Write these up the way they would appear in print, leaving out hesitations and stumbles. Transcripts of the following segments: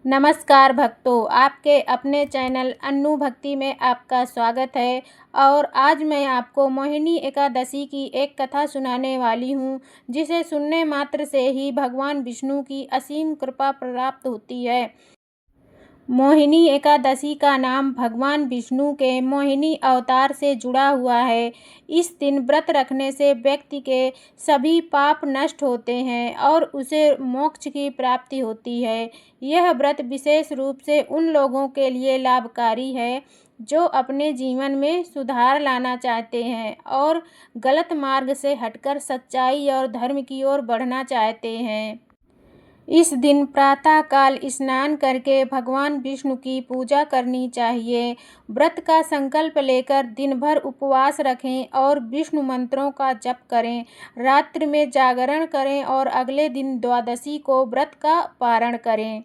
नमस्कार भक्तों, आपके अपने चैनल अन्नू भक्ति में आपका स्वागत है। और आज मैं आपको मोहिनी एकादशी की एक कथा सुनाने वाली हूँ, जिसे सुनने मात्र से ही भगवान विष्णु की असीम कृपा प्राप्त होती है। मोहिनी एकादशी का नाम भगवान विष्णु के मोहिनी अवतार से जुड़ा हुआ है। इस दिन व्रत रखने से व्यक्ति के सभी पाप नष्ट होते हैं और उसे मोक्ष की प्राप्ति होती है। यह व्रत विशेष रूप से उन लोगों के लिए लाभकारी है जो अपने जीवन में सुधार लाना चाहते हैं और गलत मार्ग से हटकर सच्चाई और धर्म की ओर बढ़ना चाहते हैं। इस दिन प्रातःकाल स्नान करके भगवान विष्णु की पूजा करनी चाहिए। व्रत का संकल्प लेकर दिन भर उपवास रखें और विष्णु मंत्रों का जप करें। रात्रि में जागरण करें और अगले दिन द्वादशी को व्रत का पारण करें।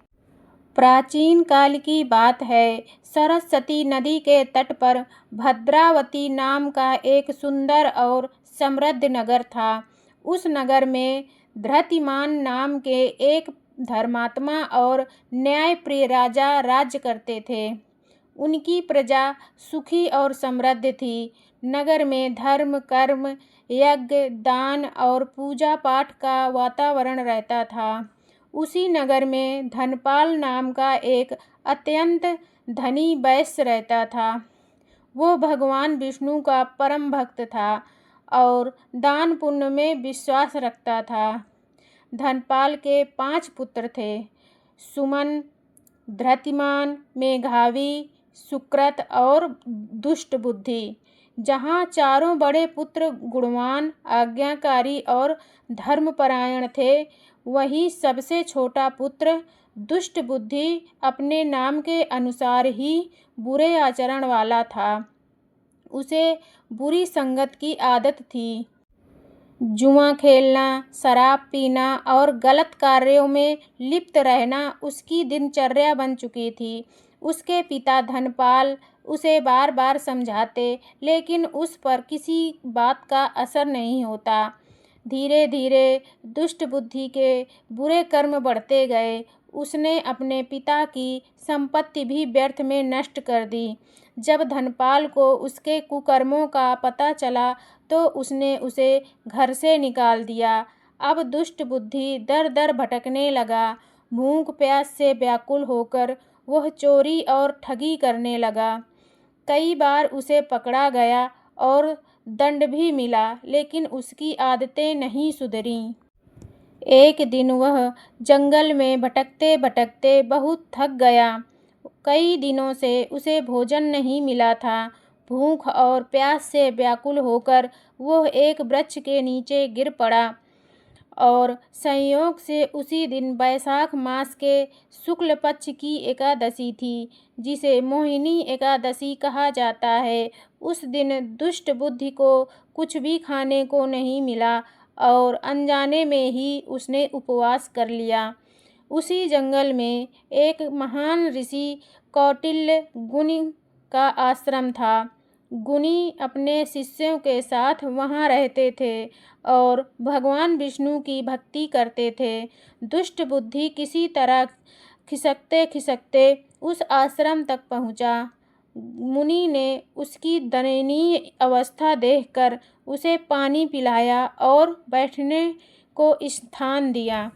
प्राचीन काल की बात है, सरस्वती नदी के तट पर भद्रावती नाम का एक सुंदर और समृद्ध नगर था। उस नगर में धृतिमान नाम के एक धर्मात्मा और न्यायप्रिय राजा राज्य करते थे। उनकी प्रजा सुखी और समृद्ध थी। नगर में धर्म, कर्म, यज्ञ, दान और पूजा पाठ का वातावरण रहता था। उसी नगर में धनपाल नाम का एक अत्यंत धनी वैश्य रहता था। वो भगवान विष्णु का परम भक्त था और दान पुण्य में विश्वास रखता था। धनपाल के 5 पुत्र थे, सुमन, धृतिमान, मेघावी, सुक्रत और दुष्ट बुद्धि। जहाँ चारों बड़े पुत्र गुणवान, आज्ञाकारी और धर्मपरायण थे, वहीं सबसे छोटा पुत्र दुष्ट बुद्धि अपने नाम के अनुसार ही बुरे आचरण वाला था। उसे बुरी संगत की आदत थी। जुआ खेलना, शराब पीना और गलत कार्यों में लिप्त रहना उसकी दिनचर्या बन चुकी थी। उसके पिता धनपाल उसे बार बार समझाते, लेकिन उस पर किसी बात का असर नहीं होता। धीरे धीरे दुष्ट बुद्धि के बुरे कर्म बढ़ते गए। उसने अपने पिता की संपत्ति भी व्यर्थ में नष्ट कर दी। जब धनपाल को उसके कुकर्मों का पता चला तो उसने उसे घर से निकाल दिया। अब दुष्ट बुद्धि दर दर भटकने लगा। भूख प्यास से व्याकुल होकर वह चोरी और ठगी करने लगा। कई बार उसे पकड़ा गया और दंड भी मिला, लेकिन उसकी आदतें नहीं सुधरीं। एक दिन वह जंगल में भटकते भटकते बहुत थक गया। कई दिनों से उसे भोजन नहीं मिला था। भूख और प्यास से व्याकुल होकर वह एक वृक्ष के नीचे गिर पड़ा और संयोग से उसी दिन वैशाख मास के शुक्ल पक्ष की एकादशी थी, जिसे मोहिनी एकादशी कहा जाता है। उस दिन दुष्ट बुद्धि को कुछ भी खाने को नहीं मिला और अनजाने में ही उसने उपवास कर लिया। उसी जंगल में एक महान ऋषि कौटिल्य गुनि का आश्रम था। गुनि अपने शिष्यों के साथ वहाँ रहते थे और भगवान विष्णु की भक्ति करते थे। दुष्ट बुद्धि किसी तरह खिसकते खिसकते उस आश्रम तक पहुँचा। मुनि ने उसकी दयनीय अवस्था देखकर उसे पानी पिलाया और बैठने को स्थान दिया।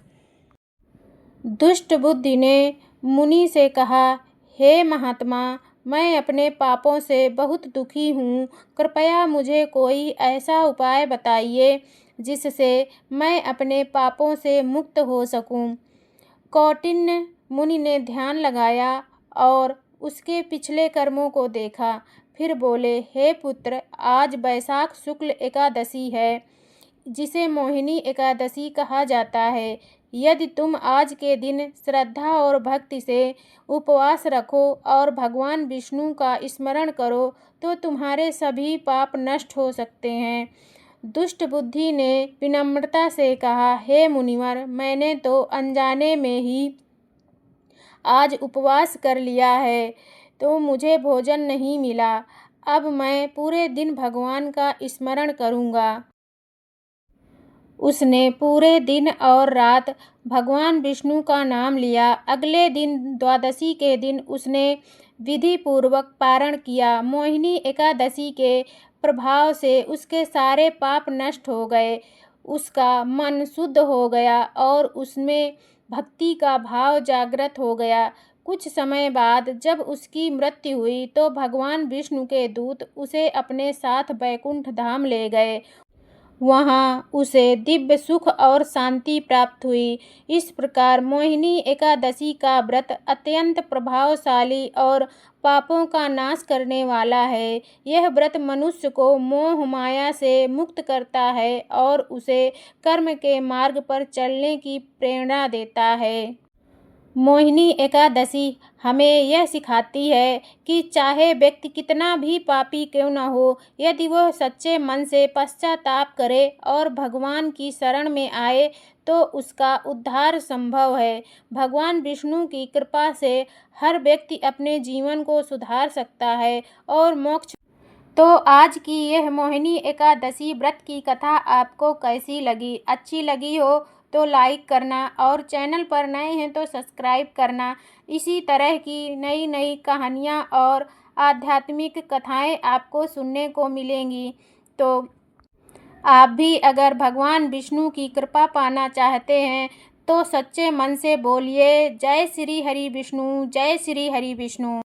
दुष्ट बुद्धि ने मुनि से कहा, हे महात्मा, मैं अपने पापों से बहुत दुखी हूँ। कृपया मुझे कोई ऐसा उपाय बताइए जिससे मैं अपने पापों से मुक्त हो सकूँ। कौटिल्य मुनि ने ध्यान लगाया और उसके पिछले कर्मों को देखा। फिर बोले, हे पुत्र, आज वैशाख शुक्ल एकादशी है, जिसे मोहिनी एकादशी कहा जाता है। यदि तुम आज के दिन श्रद्धा और भक्ति से उपवास रखो और भगवान विष्णु का स्मरण करो तो तुम्हारे सभी पाप नष्ट हो सकते हैं। दुष्ट बुद्धि ने विनम्रता से कहा, हे मुनिवर, मैंने तो अनजाने में ही आज उपवास कर लिया है, तो मुझे भोजन नहीं मिला। अब मैं पूरे दिन भगवान का स्मरण करूँगा। उसने पूरे दिन और रात भगवान विष्णु का नाम लिया। अगले दिन द्वादशी के दिन उसने विधि पूर्वक पारण किया। मोहिनी एकादशी के प्रभाव से उसके सारे पाप नष्ट हो गए। उसका मन शुद्ध हो गया और उसमें भक्ति का भाव जागृत हो गया। कुछ समय बाद जब उसकी मृत्यु हुई तो भगवान विष्णु के दूत उसे अपने साथ बैकुंठ धाम ले गए। वहाँ उसे दिव्य सुख और शांति प्राप्त हुई। इस प्रकार मोहिनी एकादशी का व्रत अत्यंत प्रभावशाली और पापों का नाश करने वाला है। यह व्रत मनुष्य को मोह माया से मुक्त करता है और उसे कर्म के मार्ग पर चलने की प्रेरणा देता है। मोहिनी एकादशी हमें यह सिखाती है कि चाहे व्यक्ति कितना भी पापी क्यों न हो, यदि वह सच्चे मन से पश्चाताप करे और भगवान की शरण में आए तो उसका उद्धार संभव है। भगवान विष्णु की कृपा से हर व्यक्ति अपने जीवन को सुधार सकता है और मोक्ष। तो आज की यह मोहिनी एकादशी व्रत की कथा आपको कैसी लगी? अच्छी लगी हो तो लाइक करना और चैनल पर नए हैं तो सब्सक्राइब करना। इसी तरह की नई नई कहानियाँ और आध्यात्मिक कथाएं आपको सुनने को मिलेंगी। तो आप भी अगर भगवान विष्णु की कृपा पाना चाहते हैं तो सच्चे मन से बोलिए जय श्री हरि विष्णु, जय श्री हरि विष्णु।